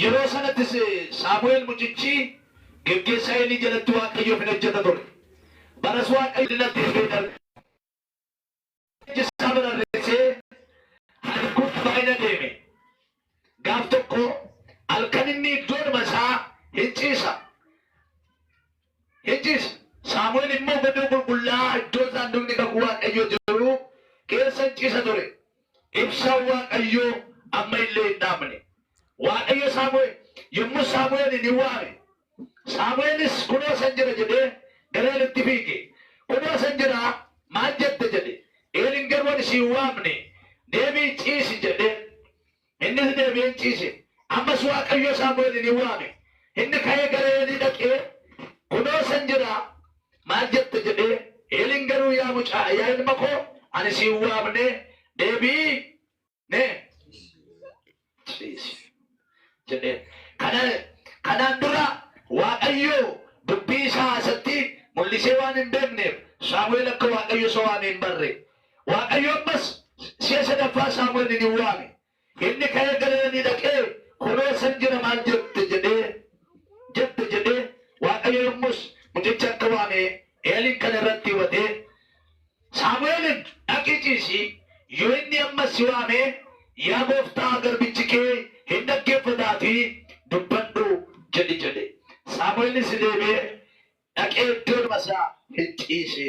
yeroo sanattis Saamu'eel mucichi geggeessaa Eelii jalatti Waaqayyoof hin hojjeta ture. Baras Waaqayyo dinatti hidhee isaa bararreessee halkuuf baay'ina deeme. Gaaf tokko halkan inni iddoodhuma isaa hin ciisa. Saamu'eel immoo iddoo qulqullaa'aa iddoo saanduqni kakuu Waaqayyoo jiru keessa hin ciisa ture. Ibsaan Waaqayyoo amma illee hin dhaamne. Waaqayyo Saamu'eel yommuu Saamu'eel ni waame. Saamu'eelis kunoo san jira jedhee gara Eelitti fiige. Kunoo san jira maal jette jedhe. Eeliin garuu si hin waamne deebii ciisi jedhe. Innis deebi'ee ciise. Ammas Waaqayyo Saamu'eel ni waame. Inni ka'ee gara Eelii dhaqee kunoo san jira maal jette jedhee. Eeliin garuu yaa mucaa yaa ilma koo ani si hin waamne deebii ciisi jedhee. Kanaan dura Waaqayyo dubbii isaa asatti mul'isee waan hin beekneef Saamu'eel akka Waaqayyo isa waame hin barre. Waaqayyo ammas si'a sadaffaa Saamu'eel ni waame. Inni ka'ee gara Eelii dhaqee kunoo san jira maal jette jedhee Waaqayyo yommus mucicha akka waame Eeliin kana irratti hubatee Saamu'eelin dhaqii ciisi yoo inni ammas si waame yaa gooftaa garbichi kee hin dhaggeeffataatii dubbadhu jedhe. Saamu'eelis deebi'ee dhaqee iddoodhuma isaa hin ciise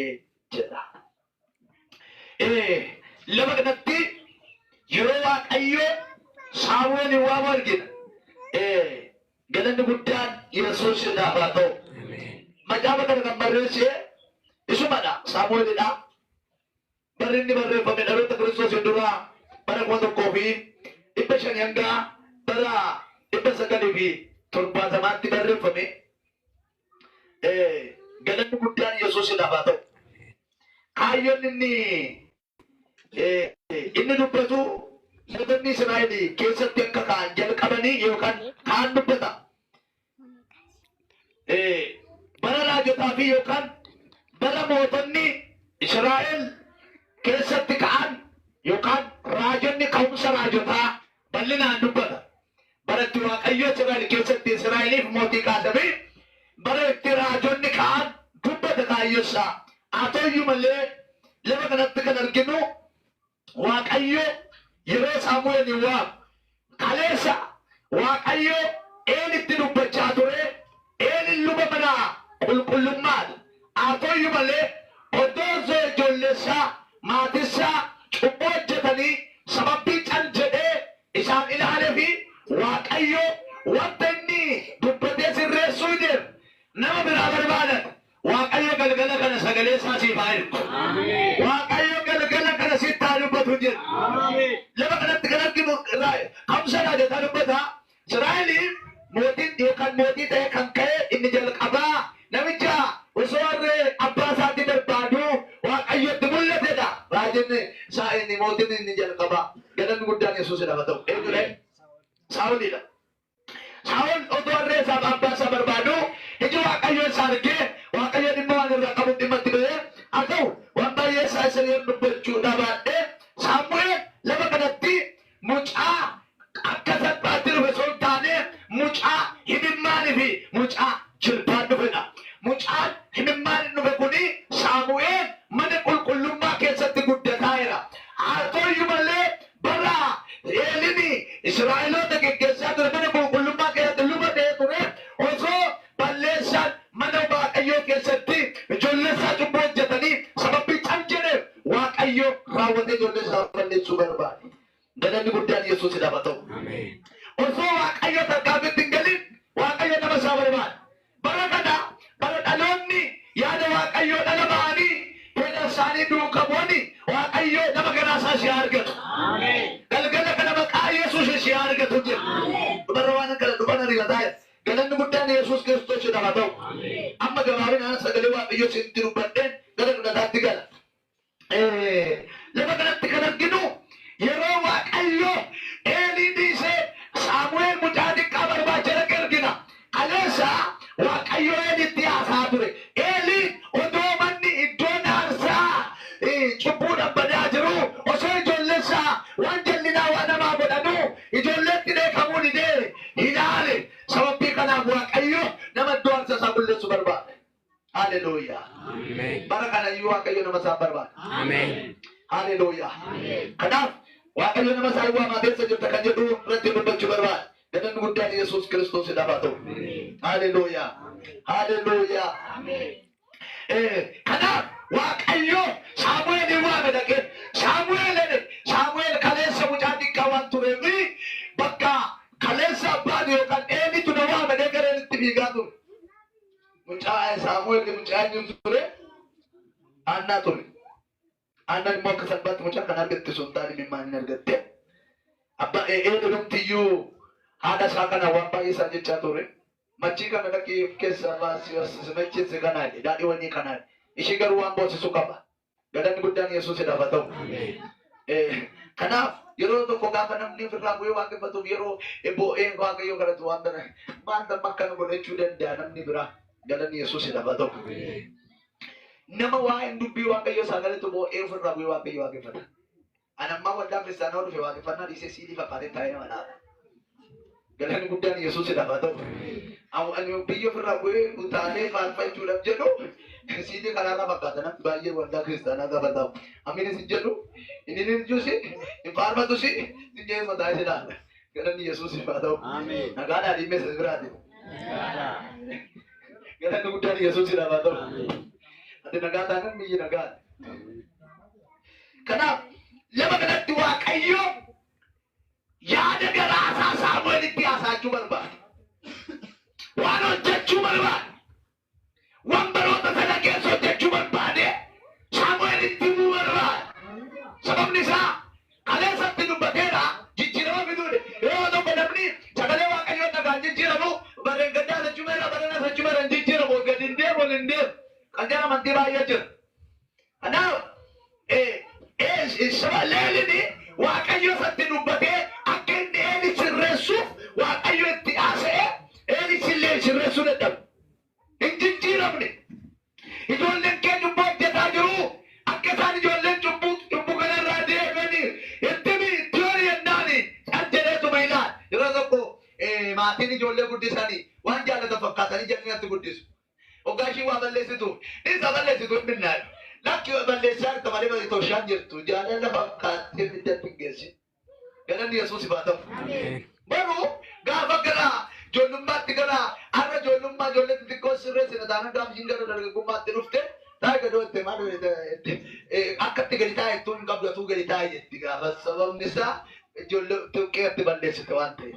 jedha. Lafa kanatti yeroo Waaqayyo Saamu'eelin waamu argina. Galanni guddaan Yesuus jedhaaf haa ta'u. Macaafa kana kan barreesse isumadha Saamu'eelidha. Barri inni barreeffame dhaloota Kiristoos duraa bara 1500 hanga bara 970tti barreeffame. Galanni guddaan Yesuus jedhaaf haa ta'u. Kaayyoon inni dubbatu sabni Israa'el keessatti akka kaan jalqabanii yookaan kaan dubbata. Bara raajotaa fi yookaan bara mootonni Israa'el keessatti ka'an yookaan raajonni ka'umsa raajotaa bal'inaan dubbata. Bara itti Waaqayyo Israa'el keessatti Israa'eliif mootii kaasame bara itti raajonni ka'an dubbata kaayyosaa. Haa ta'uyyuu malee lafa kanatti kan arginu Waaqayyo yeroo Saamu'eel waamu kaleessa Waaqayyo Eelitti dubbachaa ture. Eeliin luba mana qulqullummaadha. Haa ta'uyyuu malee oddoo ijoolleessaa maatissaa cubbuu hojjetanii sababii cal jedhee isaan ilaalee fi Waaqayyo wanta inni dubbatee sirreessuu deemu nama biraa barbaadan. Waaqayyo galgala kana sagalee isaa siif haa ergu. Waaqayyo galgala kana sitti haa dubbatu jedhu. Lafa kanatti kan arginu ka'umsa raajotaa dubbata. Israa'eliin mootiin yookaan mootii ta'e kan ka'e inni jalqabaa namicha osoo harree abbaa isaatti barbaadu Waaqayyotti mul'atedha. Raajonni inni mootiin inni jalqabaa. Galanni guddaan Yesuus jedhama ta'u. Eenyudha? Saa'olidha. Saa'ol osoo harree isaa abbaa isaa barbaadu iji Waaqayyo isaa argee Waaqayyo dhimma waan irraa qabu dhimma itti ba'ee haa ta'u waan baay'ee isaa isiniin dubbachuudha baadhee Saamu'eel lafa kanatti mucaa akka salphaatti dhufe osoo hin taane mucaa himimmaanii fi mucaa jilbaan dhufedha. Mucaan himimmaan dhufe kuni Saamu'eel mana qulqullummaa keessatti guddataa jira. Haa ta'uyyuu malee bara Eeliin Israa'eloota geggeessaa ture mana qulqullummaa keessatti luba ta'ee ture osoo balleessaan mana Waaqayyoo keessatti ijoollee isaa cubbuu hojjetanii sababii cal jedheef Waaqayyo raawwatee ijoollee isaa balleessuu barbaade. Galanni guddaan Yesuus jedhama ta'u. Osoo Waaqayyo tarkaanfitti hin galin Waaqayyo nama isaa barbaade. Bara kana bara dhaloonni yaada Waaqayyoo dhala ba'anii fedha isaanii duukaa bu'anii Waaqayyo nama garaa isaa si argatu. Galgala kana maqaa Yesuus si argatu jedhu. Dubarra waan kana dubara rigataa galanni guddaan Yesuus Kiristoos jedhama ta'u. Amma gabaabinaan sagalee Waaqayyoo sitti dubbadheen gara dhugataatti gala. Lafa kanatti kan arginu yeroo Waaqayyo Eelii dhiisee Saamu'eel mucaa xiqqaa barbaacha dhaqe argina. Kaleessa Waaqayyo Eelitti haasaa ture. Eeliin odoo manni iddoon aarsaa cubbuudhaan badaa jiru osoo ijoollee isaa waan jallinaa waan namaa godhanu ijoolleetti dheekamuun hidhee hidhaa maali sababbii kanaaf waaqayyo nama doonsa isaa bulleessu barbaade. Haleluuyaa. Bara kanayyuu waaqayyo nama isaa barbaade. Haleluuyaa. Kanaaf waaqayyo nama isaa waamaa keessa jirta kan jedhu irratti dubbachuu barbaade. Galanni guddaan Yesuus Kiristoos dhaabaa ta'u. Haleluuyaa. Haleluuyaa. Kanaaf waaqayyo Saamu'eelin waame dhaqe. Saamu'eel kaleessa mucaa xiqqaa waan tureefi bakka kaleessa abbaan yookaan eenyutu na waame gareen itti fiigaa ture. Saamu'eel mucaa eenyu ture? Annaa ture. Annaan immoo akka salphaatti mucaa kan argatte sun taane mimmaan hin argatte. Abbaa eenyumtiyyuu haadha isaa kana waan baay'ee isaa jechaa ture. Machii kana dhaqee keessa macheesse kanaadha. Daadhii wanii kanaadha. Ishee garuu waan boonsisuu qaba. Galanni guddaan Yesuus dhaabaa ta'u. Kanaaf yeroo tokko gaafa namni ofirraa bu'ee waaqeffatuuf yeroo boo'ee waaqayyo kadhatu waan bira maanta akkana godhachuu danda'a namni biraa. Galanni Yesuus dhaabaa ta'u. Nama waa'een dubbii waaqayyo sagaletu boo'ee ofirraa bu'ee waaqayyo waaqeffata. Anammaa waldaa kiristaanaa dhufe waaqeffannaa dhiisee siidii fakkaatee taa'ee nama dhaaba. Galanni guddaan Yesuus dhaabaa ta'u. Ani biyya ofirraa bu'ee utaalee faarfachuudhaaf jedhu siidii kanaarraa fakkaata namni baay'ee waldaa kiristaanaa gabatamu. Amiinis hin jedhu inni hin juusi hin faarfatusi hin jee mataa isa dhaala. Galanni Yesuus haa ta'u. Nagaadhaa dhiibbee isa biraati. Galanni guddaan Yesuus haa ta'u. Ati nagaa taanaan biyyi nagaadha. Kanaaf lama kanatti waaqayyo yaada garaasaa Saamu'eelitti haasa'achuu barbaada. Waan hojjechuu barbaada. Waan baroota sana keessa hojjechuu barbaade Saamu'eelitti himuu barbaada. Sababni isaa kaleessatti dubbateera jijjiirama fiduudha. Yeroo tokko namni sagalee waaqayyoo dhagaan jijjiiramu bareen gaddaa sachumeera bareen sachumeera hin jijjiiramu gadi hin deemu hin deemu. Kan jala amantii baay'ee jira. Kanaaf saba leelini waaqayyo isatti dubbatee akka inni eeli sirreessuuf waaqayyo itti haasa'e eeli sillee sirreessuu dadhabe. Hin jijjiiramne. Ijoolleen kee cubbuu hojjetaa jiru. Akka isaan ijoolleen cubbuu kanarraa deemanii itti horii yennaani kan jedheetuma ilaala. Yeroo tokko maatiin ijoollee guddisanii waan jaallatan fakkaatanii jallinatti guddisu. Ogaashii waa balleessitu. Isa balleessitu hin binnaayu. Lakki balleessaa irta malee bali toshaan jirtu. Jaalala fakkaattee middatti hin geessi. Galanni Yesuus haa ta'u. Baruu gaafa garaa ijoollummaatti garaa har'a ijoollummaa ijoollee xixiqqoo sirreessina taanaan gaafa ishiin gara dargaggummaatti dhufte taa'ee gadoo itti maal akkatti gadi taa'e ittuu hin qabdatuu gadi taa'e jetti gaafa sababni isaa ijoollee xiqqeetti balleessite waan ta'eef.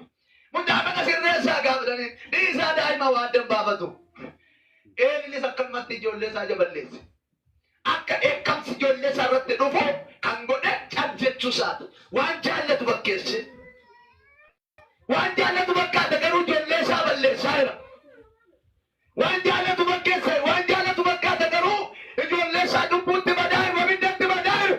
Mucaa kana sirreessaa gaafatanii dhiisaa daa'ima waan danbaafatu. Eenyunis akkanumatti ijoollee isaa jaballeesse. Akka eekkamsi ijoollee isaa irratti dhufu kan godhe cal jechuu isaati. Waan jaallatu bakkeesse. Waan jaallatu bakkaata garuu ijoollee isaa balleessaa jira. Waan jaallatu bakkeessa waan jaallatu bakkaata garuu ijoollee isaa dubbuutti badaa'iru abiddatti badaa'iru.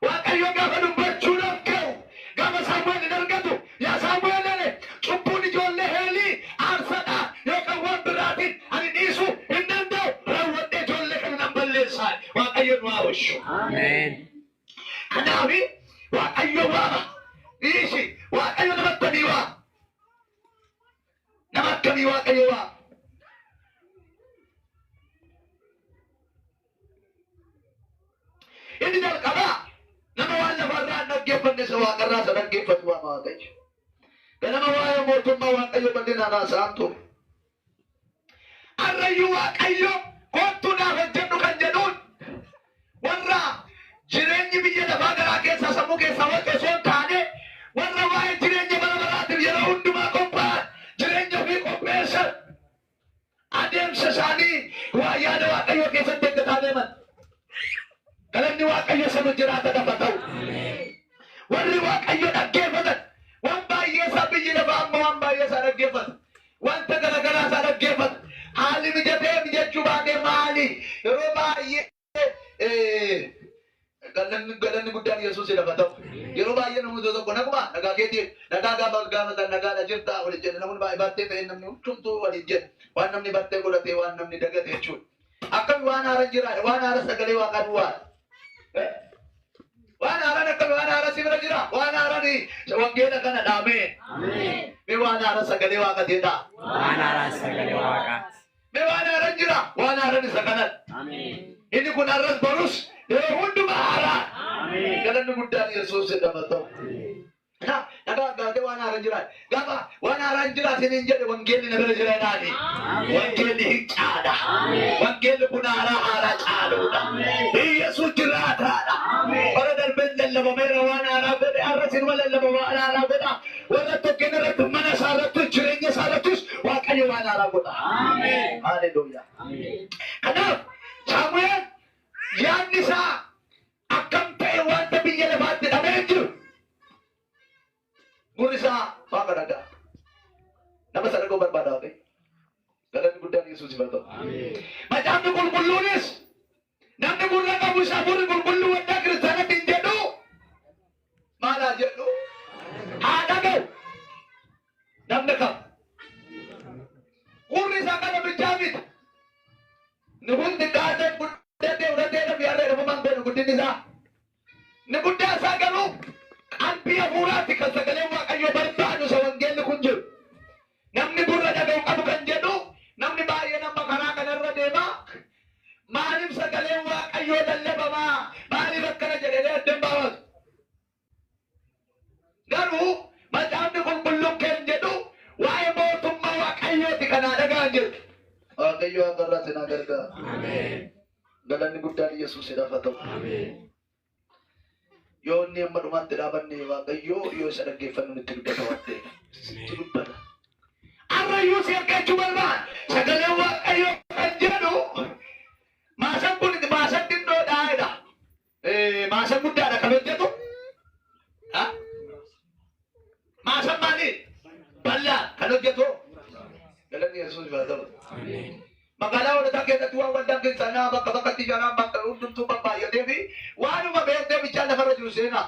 Waaqayyo gaafa dubbachuudhaaf ka'u gaafa Saamu'eel hin argatu yaa Saamu'eel cubbuun ijoollee heelii aarsadha yookaan waan biraatiin ani dhiisuu hin danda'u raawwadhee ijoollee kana nan balleessaa. Waaqayyo nu haa oolchu. Ameen. Kanaaf waaqayyo waama. Dhiisi waaqayyo nama akkamii waa? Nama akkamii waaqayyo waa? Inni jalqabaa nama waan lafarraa hin dhaggeeffanne isa waaqarraa isa dhaggeeffatu waama waaqayyo. Ganama waa'ee mootummaa waaqayyo bal'inaan haasa'an ture. Harrayyuu waaqayyo kottuudhaaf hojjedhu kan jedhuun warra jireenyi biyya lafaa garaa keessaa sammuu keessaa waqe osoo hin taane warra waa'ee jireenya bara baraatiif yeroo hundumaa qophaa'an jireenya ofii qopheessan adeemsa isaanii waa yaada waaqayyoo keessatti eeggataa deeman. Galanni waaqayyo sana jiraata dhafa ta'u. Warri waaqayyo dhaggeeffatan waan baay'ee isaa biyyi lafaa amma waan baay'ee isaa dhaggeeffata. Wanta garaagaraa isaa dhaggeeffata. Haalli mijatee mijachuu baatee maali? Yeroo baay'ee galanni guddaan Yesuus lafa ta'u. Yeroo baay'ee namni tokko naguma nagaa keetii nagaa gaafa gaafatan nagaadha jirta waliin jedhe namni baay'ee battee ta'e namni hundumtuu waliin jedhe waan namni battee godhatee waan namni dagate jechuudha. Akkami waan haara jiraadha waan haara sagalee waaqaa duwwaadha. Waan haaraan akka waan haaraa si bira jira. Waan haaraan wangeela kana dhaame. Mee waan haaraan sagalee waaqateedha. Waan haaraan sagalee waaqaati. Mee waan haaraan jira. Waan haaraan isa kanan. Inni kun har'as barus yeroo hundumaa haaraa. Galanni guddaan Yesuus jedhama ta'u. Nagaa gaatee waan haaraan jira. Gaafa waan haaraan jira isiniin jedhe wangeelli na bira jira naani. Wangeelli hin caala. Wangeelli kun haaraa caaluudha. Yesuus jiraataadha. Bara darbeen lallabameera waan haaraa godhe har'as ilma lallaba waan haaraa godha. Warra tokkeen irratti mana isaa irrattis jireenya isaa irrattis Waaqayyo waan haaraa godha. Haleluuyaa. Kanaaf Saamu'eel yaadni isaa akkam ta'e wanta biyya lafaatti dhabee jiru. Gurri isaa waaqa dhagaa. Nama sadaqoo barbaadaa ta'e. Galanni guddaan Yesuus haa ta'u. Macaafni qulqulluunis namni gurra qabu isaa gurri qulqulluu waldaa kiristaanatti hin jedhu. Maal haa jedhu? Haa dhaga'u. Namni kam? Gurri isaa kana bichaa miti. Ni hundi kaasee guddatee fudhatee namni harree dhabaman beenu guddinni isaa. Ni guddaa isaa garuu qalbii hafuuraatti kan sagalee Waaqayyoo barbaadu isa wangeelli kun jiru. Namni gurra dhaga'u qabu kan jedhu namni baay'ee nama karaa kanarra deema. Maaliif sagalee Waaqayyoo lallabamaa? Maaliif akkana jedhee addaan baawatu? Garuu macaafni qulqulluun kan jedhu waa'ee mootummaa Waaqayyooti kanaa dhagaan jedhu. Waaqayyo agarraa sinaa gargaara. Galanni guddaan Yesuus haa ta'u. Yoo inni amma dhumaatti dhaabanne Waaqayyoo yoo isa dhaggeeffannu nutti dubbata waan ta'eef. Itti dubbata. Arrayyuu si argachuu barbaada. Sagalee Waaqayyoo kan jedhu maasan kun maasan xinnoodhaadha. Maasan guddaadha kan hojjetu. Maasan maali? Bal'aa kan hojjetu. Galanni Yesuus haa ta'u. Magaalaa walataa keessatti waan waldaan keessanaa bakka bakkatti jaaraan bakka hundumtuu baay'atee fi waanuma beektee bichaan lafarra jiru seenaa.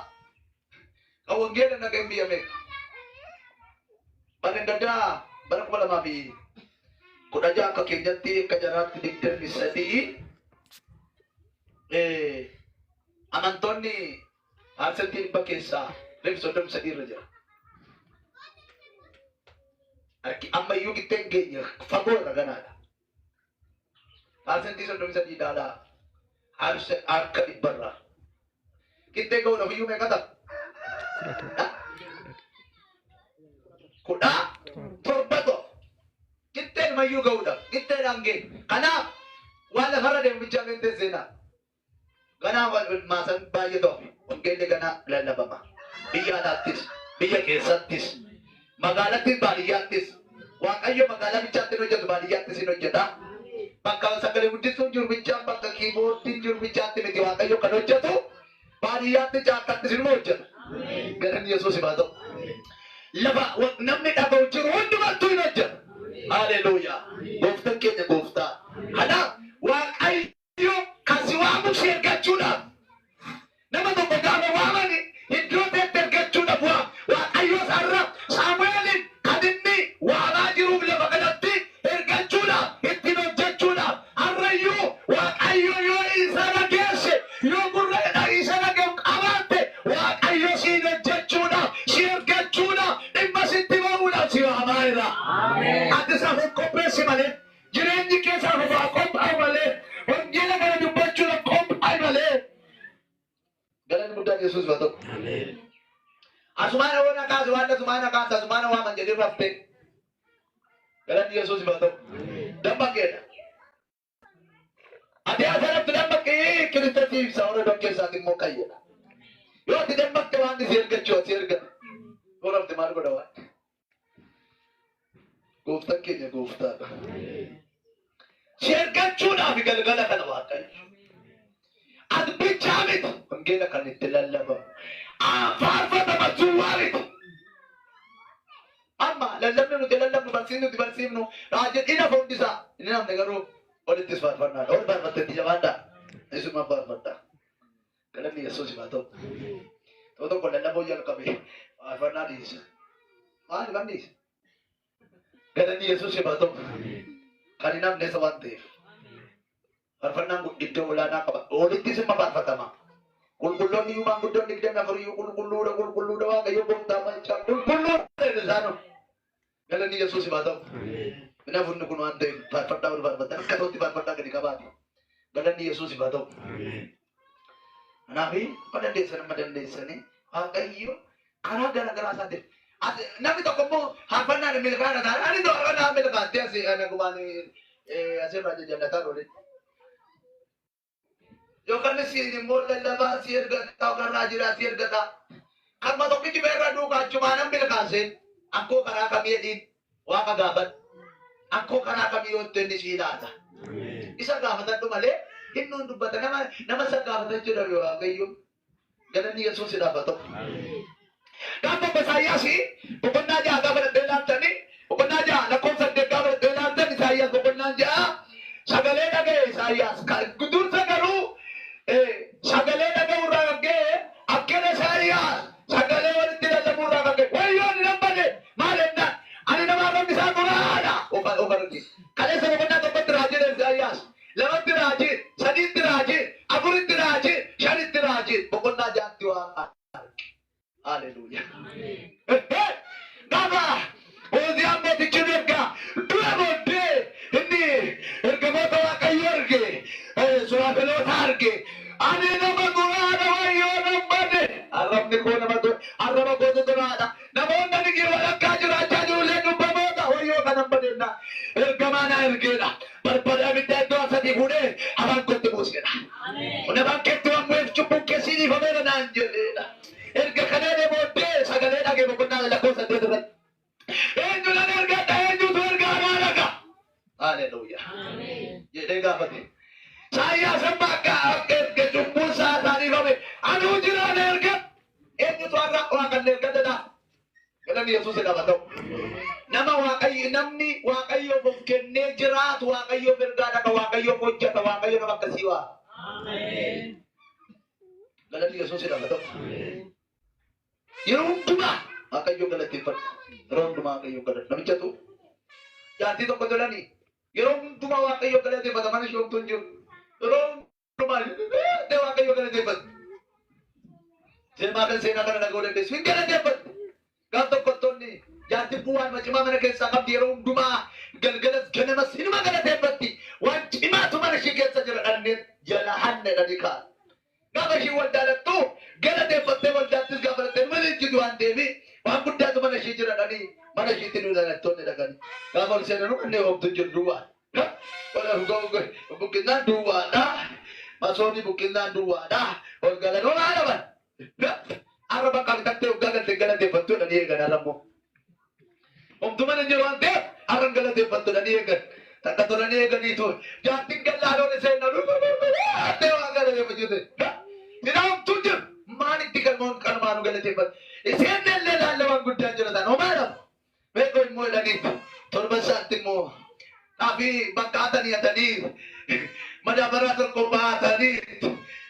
Kan wangeela nageen biyya meeqa. Bara gaddaa bara 2016 akka keenyatti akka jaraatti 23 amantoonni parsantii 100 keessaa 33 irra jira. Ammayyuu qixxeen keenya fagoo irra ganaadha. Parsantii 33 daalaa harka 100 qixxee ga'uudhaaf iyyuu meeqa ta'a? 17 qixxeen mayyuu ga'uudhaaf qixxeedhaan ga'e. Kanaaf waan lafarra deemu bichaa keessatti seenaa. Ganaa maasan baay'ee ta'u wangeelli ganaa lallabama. Biyya alaattis biyya keessattis magaalattis baadiyyaattis Waaqayyo magaalaa bichaatti hojjetu baadiyyaattis hin hojjeta. Bakka sagalee guddisuun jiru bichaan bakka kiiboordiin jiru bichaatti miti Waaqayyo kan hojjetu baadiyyaatti caakkaattis hin hojjetu. Galanni Yesuus haa ta'u. Lafa namni dhaga'u jiru hundumattuu hin hojjetu. Haleluuyaa. Gooftaan keenya gooftaa. Kanaaf Waaqayyo kan si waamu si ergachuudhaaf nama tokko gaafa waamani iddoo ta'etti ergachuudhaaf Waaqayyo sarara Saamu'eelin kan inni waamaa jiruuf lafa kanatti ergachuudhaaf ittiin hojjechuudhaaf harrayyuu Waaqayyo yoo isa dhageesse yoo gurra isa dhaga'u qabaatte Waaqayyo siin hojjechuudhaaf si ergachuudhaaf dhimma sitti ba'uudhaaf si waamaa jira. Ati isaaf hin qopheessi malee jireenyi keessaaf waa qophaa'u malee wangeela kana dubbachuudhaaf qophaa'u malee. Galanni guddaan Yesuus haa ta'u. Asumaan waan akaas waan asumaan akaas asumaan waaman jedhee rafte. Galanni Yesuus haa ta'u. Dammaqeedha. Ati asirratti dammaqee kiristoosiif isa warra dokkeessaati immoo qayyadha. Yoo ati dammaqte waan si ergachuu si ergata. Yoo rafte maal godha waan? Gooftaan keenya gooftaadha. Si ergachuudhaaf galgala kana Waaqayyo. Ati bichaa miti wangeela kan itti lallabamu. Faarfatama duwwaa miti. Amma lallabni nuti lallabnu barsiifnu nuti barsiifnu raajidhiina foondisaa. Inni namni garuu olittis faarfannaadha. Ol faarfatteetti jabaadhaa. Isuma faarfadhaa. Galanni Yesuus haa ta'u. Ta'u tokko lallaboo jalqabe faarfannaa dhiisa. Maali kan dhiisa? Galanni Yesuus haa ta'u. Kan hin hafne isa waan ta'eef. Faarfannaan iddoo olaanaa qaba. Olittis imma faarfatama. Qulqulloonni yuumaan guddoon 24 qulqulluudha waaqayyo gooftaa manchaa qulqulluudha isaanu. Galanni Yesuus haa ta'u. Mina funni kun waan ta'eef faarfadhaa barbaadatan akka ta'utti faarfadhaa gadi qabaate. Galanni Yesuus haa ta'u. Kanaaf amma dandeessanii waaqayyo karaa gara garaa isaatiin namni tokko immoo faarfannaan milkaa'ina ta'a. Ani faarfannaa milkaa'attee asii gumaan asirraa jallataa oole. Yookaan siin immoo lallabaa si ergata yookaan raajilaa si ergata. Kan tokkichi beekaa duukaa achumaan an milkaaseen akkoo karaa kamii jedhiin waaqa gaafadhu. Akkoo karaa kamii yoo inni si ilaata. Isa gaafatadhu malee hinnuun dubbata nama isa gaafatan jedhame waaqayyo. Galanni Yesuus haa ta'u. Gaafa Isaayyaas boqonnaa 6 gaafa dhaddee laaltanii boqonnaa 6 lakkoofsa 8 gaafa dhaddee laaltan Isaayyaas boqonnaa 6 sagalee dhaga'e Isaayyaas dursa garuu sagalee dhaga'u irraa gaggee akkana Isaayyaas sagalee walitti lallabuu irraa gaggee wayyoon hin hambane maal jennaan ani nama arrabni isaa duraadha ofargi kaleessa boqonnaa tokkotti raajii Isaayyaas lamatti raajii sadiitti raajii afuritti raajii shanitti raajii boqonnaa 6tti waan Hallelujah. Gaba, Ozian mootichi erga dura booddee inni ergamoota waaqayyo arge suraafeloota arge ani nama duraadha wayyoo nammane arrabni koo arraba kootu duraadha namoonni ani jiru walakkaa jiraachaa jirullee dubbamoota wayyoo kan hambaneedha ergamaa na ergeedha barbada abidda iddoo sadii fuudhee afaan kootti buusedha nafaan keetti waan bu'eef cubbuun keessii dhiifameera naan jedheedha. Erga kanee booddee sagalee dhagee boqonnaa lakkoofsa 8 irratti. Eenyuudhaan ergadha eenyuutu ergaa naa dhaga. Hallelujah. Jedhee gaafate. Isaayyaas amma akka erga cubbuun isaa taanifame anuu jiraan erga. Eenyutu har'a waaqan ergadadha. Galanni Yesuus haa ta'u. Namni waaqayyoof of kennee jiraatu waaqayyoof ergaa dhaga waaqayyoof hojjeta waaqayyo nama akkasii waa. Galanni Yesuus haa ta'u. Yeroo hundumaa waaqayyo galateeffadhu. Yeroo hundumaa waaqayyo galateeffadhu. Namicha tu jaartii tokko tolanii yeroo hundumaa waaqayyo galateeffata mana shoomtu hin jiru. Yeroo hundumaa waaqayyo galateeffatu. Seemaa kan seenaa kana dhaga'uu dandeessu hin galateeffatu. Gaaf tokkottoonni jaartii bu'aan macimaa mana keessaa qabdi yeroo hundumaa galgalas ganamas hinuma galateeffatti. Waan cimaatu mana ishee keessa jira dhanneen jala hanne dhanii ka'a. Gaafa ishee waldaalattu galateeffattee waldaattis gaafattee mana jiru waan deebi waan guddaatu mana ishee jira dhanii mana isheetti nu dhalattoonni dhaqanii gaafa ol seenanuu kanneen hoogtu jiru duwwaan. Buqqinaan duwwaadha. Masoonni buqqinaan duwwaadha. Ol galanoo maa dhaban? Arraba qabatattee waggaa galtee galateeffattuu dhanii eegan arrammoo. Homtuu mana jiru waan ta'eef arran galateeffattuu dhanii eegan. Takka tolanii eeganiitu jaartiin gallaaloon seenaa dhuunfaa waan galateeffachuu Ninaamtu jiru maalitti qalmaanu galateeffatu. Isheen illee laallawan guddaan jiratan homaadhaaf. Beekoo immoo jedhaniif torba isaatti immoo dhaabbii bakkaatanii hatanii madaabaraa tokko baatanii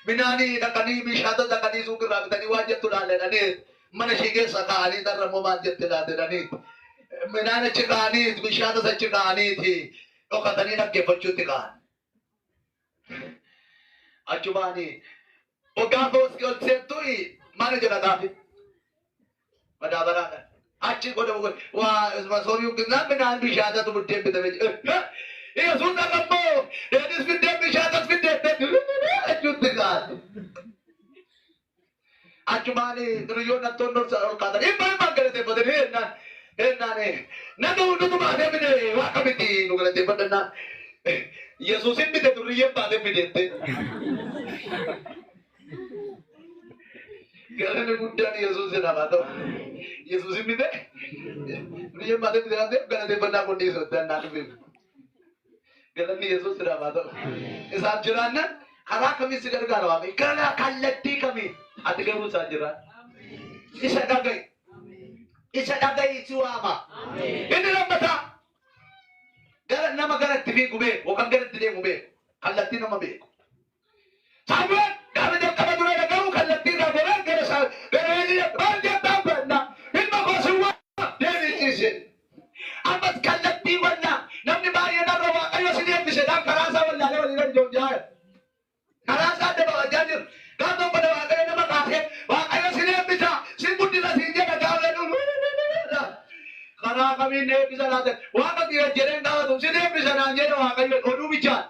minaanii dhaqanii bishaata dhaqanii suuqirraa bitanii waan jettu laalledhanii mana ishee keessa kaa'anii dharra immoo maal jette laalledhanii minaan achi kaa'anii bishaatas achi kaa'aniiti dhokatanii dhaggeeffachuutti kaa'an. Achumaanii Gaafa ol seentui mana jedhataaf madaabaraadhaan achi godhamu masoorii yookiin minaan bishaatatu buddeen bitame Yesuus ammoo dheedhis biddeen bishaatas biddeen jechuutti kaa'an. Achumaanii duriyyoon attoon ol kaatan dhimma galateeffatanii ennaan nama hundatu baatee bide waaqa miti nu galateeffadhannaan Yesuusin bite duriyyeen baatee bideette. Galanni guddaan Yesuus haa ta'u. Yesuusin bite duriyyeen baatee bide galateeffannaa kun dhiisottan naan dhufe. Galanni Yesuus haa ta'u. Isaaf jiraannan karaa kamii si gargaara waaqni karaa kallattii kamii ati garuu isaan jiraan. Isa dhaga'i. Isa dhaga'i si waama. Inni lammataa gara nama garatti fiigu beeku yookaan garatti deemu beeku kallattii nama beeku. Saamu'eel gaafa jalqaba dura dhagahu kallattii irraa goraan gara inni maal jettaan fedha ilma gosuuwwan deebisiise. Ammas kallattii wannaa namni baay'een irra waaqayyo si deebisedhaan karaa isaa wallaalee waliin ijoon jaaya. Karaa isaa adda baafachaa jiru. Gaafa tokko waaqayyo karaa kamiin eebbisa laatan waaqa kiyya jedheen gaafatu sin eebbisa naan jedhe waaqayyo oduu bichaan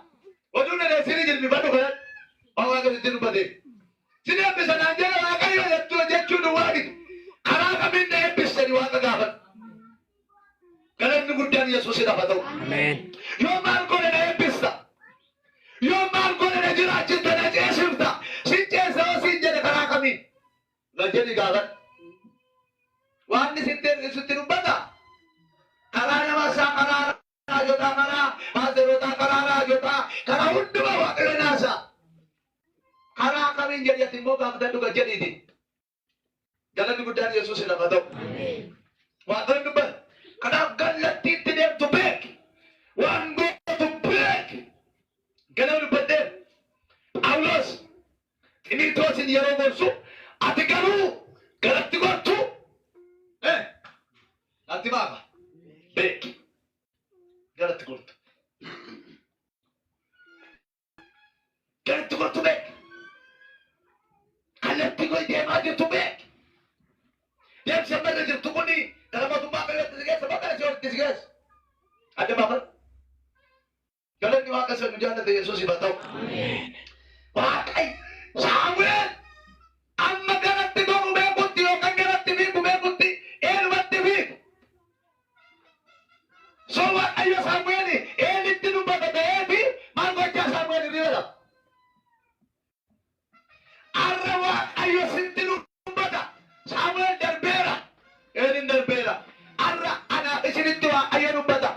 oduu nadeessini jilbifadhu kadhadhu waaqa sitti dubbate sin eebbisa naan jedhe waaqayyo jechuu duwwaani karaa kamiin eebbistani waaqa gaafadhu galanni guddaan Yesuusin hafa ta'u yoo maal godhe na eebbista yoo maal godhe na jiraachifta na ceesifta sin ceesa oo sin jedhe karaa kamiin na jedhi gaafadhu waan sitti dubbata karaa namasaa karaa raajotaa karaa maaserotaa karaa raajotaa karaa hundumaa waaqayyo naasa karaa kamiin jedhi ati immoo gaafadhu gad jedhiiti galanni guddaan Yesuusin hafa ta'u waaqayyo dubbata kanaaf gallattiitti deemtu beek waan gootu beek ganama dubbadhee Phaawulos Ximotewoosin yeroo gorsu ati garuu galatti gortu ati baaba beek galatti gortu beek kallattii goy deemaa jirtu beek deemsa marra jirtu kuni mootummaa qabeetti si geessa bakka si walitti si geessa adda baafadhu galanni waaqa isa nu jaallate Yesuusiif haa ta'u waaqay Saamu'eel amma garatti goru beekutti yookaan garatti fiigu beekutti eelumatti fiigu so waaqayyo Saamu'eeli eelitti dubbata ta'eefi maal gochaa Saamu'eel hiriira arra waaqayyo sitti dubbata Saamu'eel darbeera eelin darbeera arra ana isinitti waaqayyo dubbata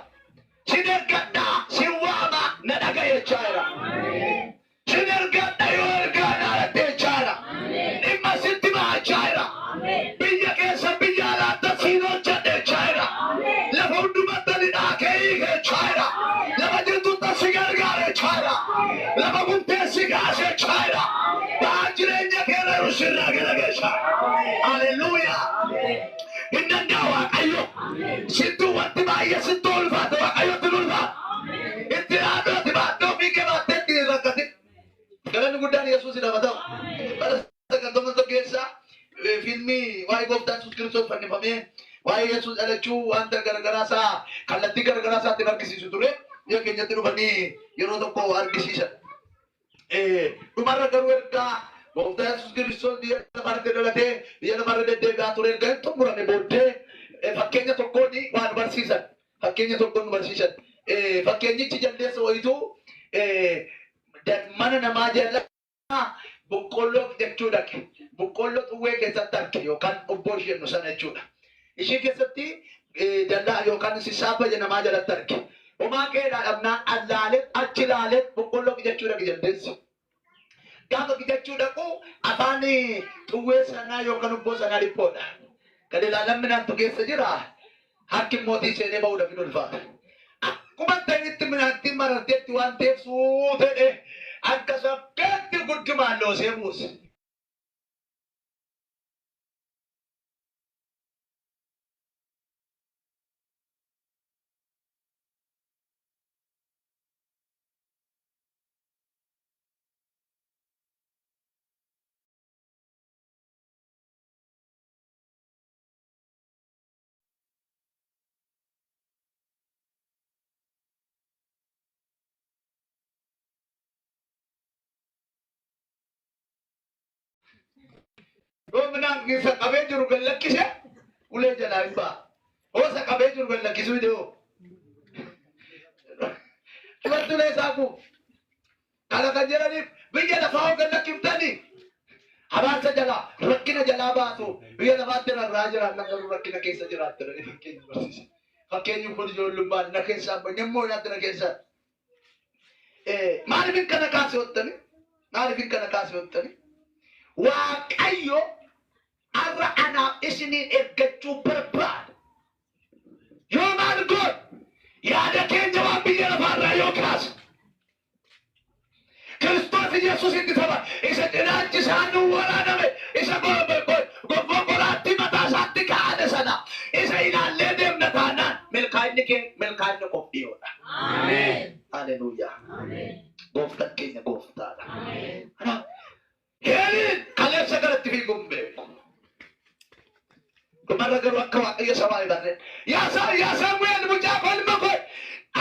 sin ergadhaa sin waama na dhaga'echaa jira sin ergadha yoo ergaa naarratti jechaa jira dhimma sitti baachaa jira biyya keessa biyya alaatti siin hojjedhe jechaa jira lafa hundumatti ani dhaakee hiikechaa jira lafa jirtutti si gargaare jechaa jira lafa buntee si gaase jechaa jira ba'aa jireenya keerra sirraa galageessaa haleluuyaa hin danda'a waaqayyo sittuu wanti baay'ee sittuu ulfaate waaqayyotti ulfaata itti dhaadhooti baaddoo fiigee baatteetti hin rakkate galanni guddaan Yesuusin hafa ta'u bara sagantoota keessaa fiilmii waa'ee gooftaa Yesuus Kiristoos fannifamee waa'ee Yesuus dhalachuu wanta gargaraasaa kallattii gargaraasaatti argisiisu ture biyya keenyatti dhufanii yeroo tokko argisiisan dhumarra garuu ergaa gooftaa Yesuus Kiristoos biyya lafarratti dhalatee biyya lafarra deddeebi'aa ture erga hin xumurame booddee fakkeenya tokkoon waan barsiisan fakkeenyichi jaldeessa wayituu mana namaa jala boqqolloo jechuu dhaqe boqqolloo xuwwee keessatti arge yookaan obboo isheen sana jechuudha ishee keessatti dallaa yookaan sissaabba namaa jalatti arge homaa keedhaa dhabnaan allaalet achi laalet boqqolloo jechuu dhaqe jaldeessi gaafa jechuu dhaqu afaan xuwwee sanaa yookaan obboo sanaa dhiphoodha kan ilaalamminaan keessa jira harki mootii seenee ba'uudhaaf hin ulfaata akkuma ta'initti minaatti mararteetti waan ta'eef suutedhe akka sakkeetti guddumaan loosee buuse Menang kisah kabeh juru galak kisah, uleh jalan ba. Oh sa kabeh juru galak kisu itu. Cuma tulis aku. Kalau kajian ni, biar dah faham galak kita ni. Abang sajalah, rakyatnya jalan ba tu. Biar dah mati nak raja nak kalau rakyatnya kisah jalan tu ni rakyatnya bersih. Rakyatnya pun jual lumban nak kisah, penyemur nak kisah. Mari kita nak kasih hotel ni, mari kita nak kasih hotel ni. Waaqayyo arra anaaf isiniin ergachuu barbaada. Yoo maal goon yaada keenya waan biyya lafaarraa yoo kaasa. Kiristoos Yesuus itti tapha isa cinaachi isaan nu waraaname isa goraatti mataa isaatti kaa'ame sana isa ilaallee deemna taanaan milkaa'inni qof dhiyoodha. Haleluuyaa. Gooftaan keenya gooftaadha. Heliin kaleessa galatti fiiguun beeku. Dhumarra garuu bakka waaqayyo sabaa ibarre yaa Saamu'eel mucaa kolma koo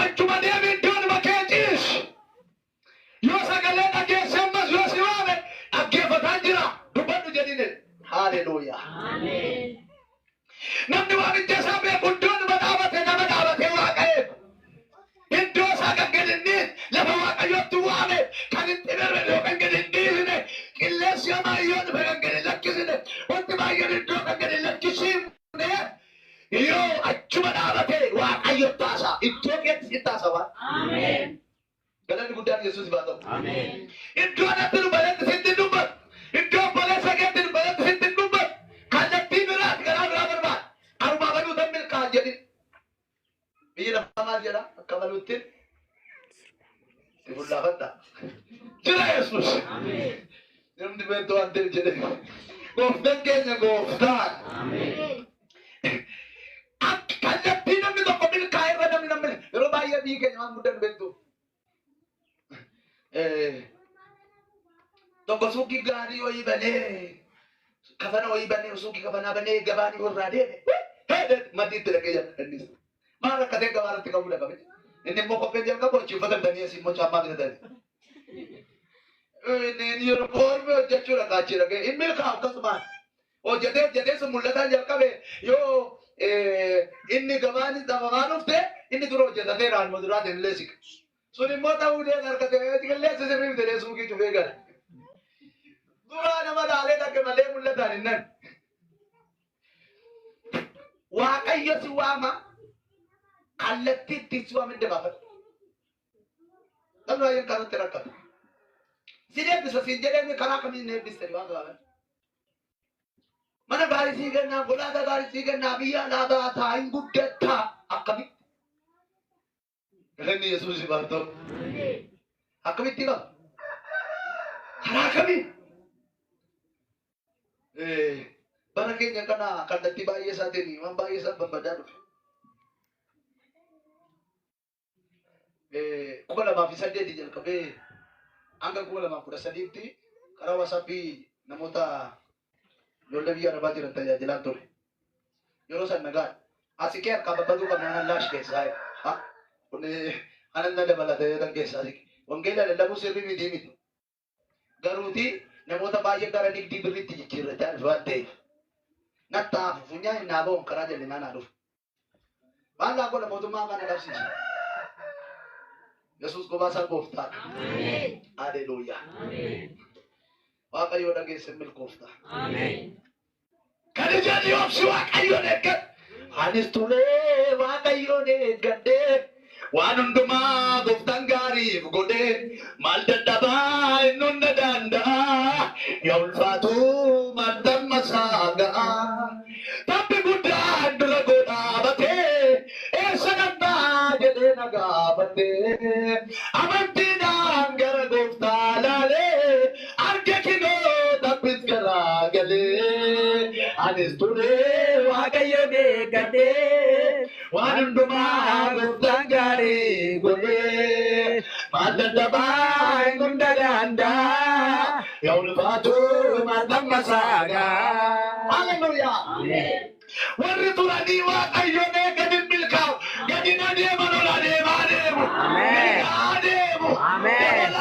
achuma deemi iddoon bakkee ciis yoo sagalee dhageesse ammas yoo si waame dhaggeeffataa jira dubbadhu jedhine haleluuyaa namni waamicha isaa beeku iddoon nama dhaabatee waaqayyo iddoo isaa kan gadi lafa waaqayyootti waame kan itti birre yookaan gadi hin dhiisne qilleensi hamaa yoo dhufe kan gadi lakkisne wanti baay'een iddoo kan gadi lakkisiifne yoo achuma dhaabatee waaqayyootti haasaa iddoo keetti itti haasawaa. Galanni guddaan Yesuus baa ta'u. Iddoo natti dubbaletti sitti dubbatu iddoo boleessa keetti dubbaletti sitti dubbatu kallattii biraati garaa biraa barbaada arumaa baduu tan milkaa'an jedhin. Biyyi lafaa maal jedha akka baluutti si fullaafadha. Jira Yesuus. Namni beektu waan ta'eef jedhe gooftaan keenya gooftaan. Kallattii namni tokko milkaa'e irra namni yeroo baay'ee biyyi keenya waan guddaan beektu. Tokko suuqii gaarii ho'i banee kafana ho'i banee suuqii kafanaa banee gabaanii irraa deeme matiitti dhaqee jalqabnis maal akka ta'e gabaarratti qabu dhaqabe inni immoo kophee jalqabu achi uffata danii asii immoo caammaa bitatanii inni yeroo boorbe hojjechuu dhaqaa achi dhaqee inni milkaa'u akkasumaan hojjetee sun mul'ataan jalqabe yoo inni gabaanii dhabamaa dhufte inni dura hojjetatee raanuma duraatiin illee siqa. Sun immoo ta'uu deemaa harkatee qilleensa sirriif jedhee suuqii cufee gala. Duraa nama dhaalee dhaqe malee mul'ataan hin nan. Waaqayyo si waama kallattii ittiin si waamin dabaafata. Namni baay'een kanatti rakkata. Si deebisa siin jedhee karaa kamiin eebbistani waan gaafatan. Mana gaarii sii kennaa, godhaata gaarii sii kennaa, biyya alaabaa taa'iin guddattaa akkamitti? Galanni Yesuus baa ta'u. Akkamitti qaba? Karaa kamiin? Bara keenya kana kallattii baay'ee isaatiin waan baay'ee isaan barbaadaa dhufe. 2008 jalqabee hanga 2013tti karaa WhatsAppii namoota ijoollee biyya arabaa jiran tajaajilaa ture. Yeroo san nagaan asii kee harkaa babbaduu qabna anan laash keessaa anan na dabalatee tan keessaa wangeela lallabuu sirrii miti. Garuuti namoota baay'ee gara nigdii birriitti jijjiirrataa waan ta'eef nattaaf funyaan hin naabawoon karaa jallinaa naa dhufu. Maal laa godha mootummaa kana dhabsiisa. Yesuus kophaa isaa gooftaa. Haleluuyaa. Waaqayyo dhageesse milkoofta. Kan ijaan yoobsi Waaqayyoon eeggatu. Anis tulee Waaqayyoon eeggadhee waan hundumaa gooftaan gaariif godhee maal dadhabaa inni hunda danda'a yaa ulfaatu maddamma isaa ga'a. Tabbi guddaan dura godhaabatee eessa dambaa jedhee na gaafatee amantiidhaan gara gooftaa laalee arge kinoo tabbis garaa galee anis tulee Waaqayyoon eeggadhee waan hundumaa gooftaan gaarii godhee maal dadhabaa inni hunda danda'a yaa ulfaatu maddamma isaa ga'a. Haleluuyaa. Warri turanii Waaqayyoon eeganii milkaa'u gadi na deeman ol adeemaa deemu. Adeemu.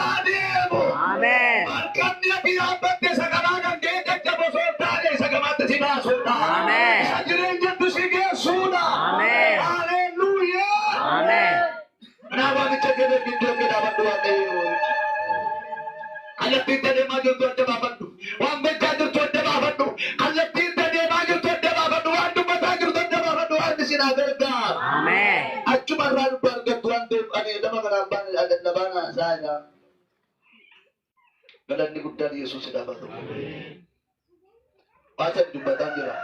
Adeemu. Harkanni ati yaabbatte isa kanaa kan kee jajjaboo sooddaadhe isa gamaatti si baasuudha. Isa jireenyatti si geessuudha. Haleluuyaa. Naa waamicha jedhee gidduu kee dhaabadhu Waaqayyo. Kallattiin deemaa jirtu adda baafadhu. Waan gochaa jirtu adda baafadhu. Kallattiin deemaa jirtu adda baafadhu. Waan dubbataa jirtu adda baafadhu. Waan isin agargaar. Achuma irraa dubba argattu waan ta'eef ani nama kanaan baana isaa. Galanni guddaan Yesuus dhaabatu. Waan sadi dubbataan jira.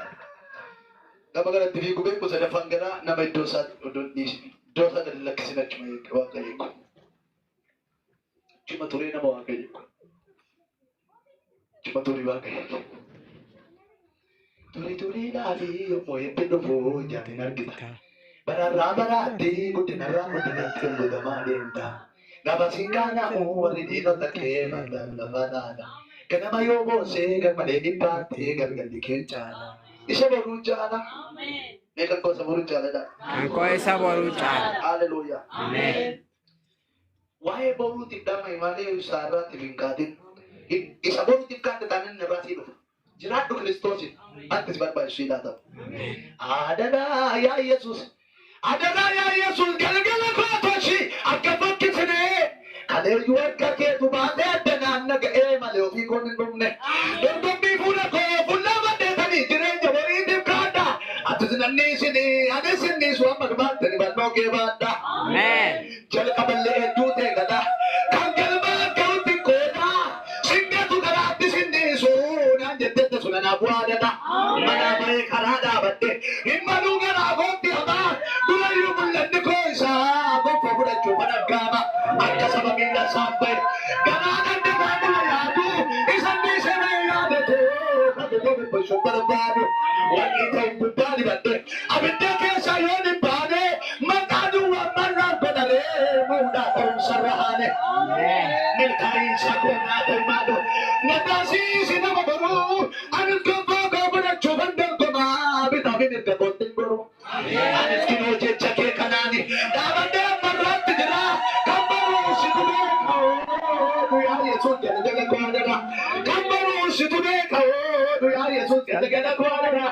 Nama kanatti fiigu beeku sadaffaan gara nama iddoo isaa gadi lakkisin achuma Waaqayyo eegu. Achuma turee nama Waaqayyo eegu. Cuma turi Waaqayyo. Turi laafi yommuu eebbi dhufu jaatin argita. Bararraa baraatti guddinarraa guddinatti lugamaa deemta. Gaafa singaanaa'u warri dhiirota kee magaalaa lafa dhaadha. Ganama yoo boosee garmalee dhibbaattee galgalli kee caala. Isa boruu jaala. Meeqan koo isa boruu jaaladha. Kan koo isa boruu caala. Hallelujah. Ameen. Waa'ee boruutiif dhama malee isaa irratti hin kaatin. Isa boruutiif kaante taaneen irraa sii dhufa. Jiraadhu Kiristoosiin akka si barbaachisu ilaata. Adaraa yaa Yesuus. Adaraa yaa Yesuus galgala kootoshi akka fakkisine. Kaleeyyuu akka keetu baatee addanaan naga'ee malee ofii koon hin dhumne. Dorgombii fuula koo fuula baddeetanii jireenya boriitiif kaadha. Atis nanniisini anis innisu amma dhumaattani bannoo kee baadha. Ameen. Jalqaballee hedduu ta'e gada. Kan galma akka hundi koodha. Sinneetu garaatti sinniisu. Naan jetteetta sunanaa bu'aa dada. Manaa bahee karaa dhaabadde. Himmanuu garaa gootti hamaa. Durayyuu mul'anni koo isaa. Gonfa fudhachuu mana gaama. Akka saba miila saamba'e. Garaa dande baaduu yaadu. Isa dhiisee yaadate. Kabajoo bibbasuu barbaadu. Wanni ta'u gubbaa dibadde. Abidda keessa yoo dhibbaane. Maqaa duwwaa marraa godhalee. Muudhaa qorumsarra haane. Milkaa'insa koo naa ta'e maadu. Nagaasiisi nama boruu. Anis gobboo koo godhachuu kan dorgomaa. Bitaa fi mirga kootti goruu. Anis kinoo jecha kee kanaani. Dhaabandee marraatti jira. Kan baruu si beekoo. Guyyaa Yesuus galgala koo adara. Kan baruu si beekoo. Guyyaa Yesuus galgala koo adara.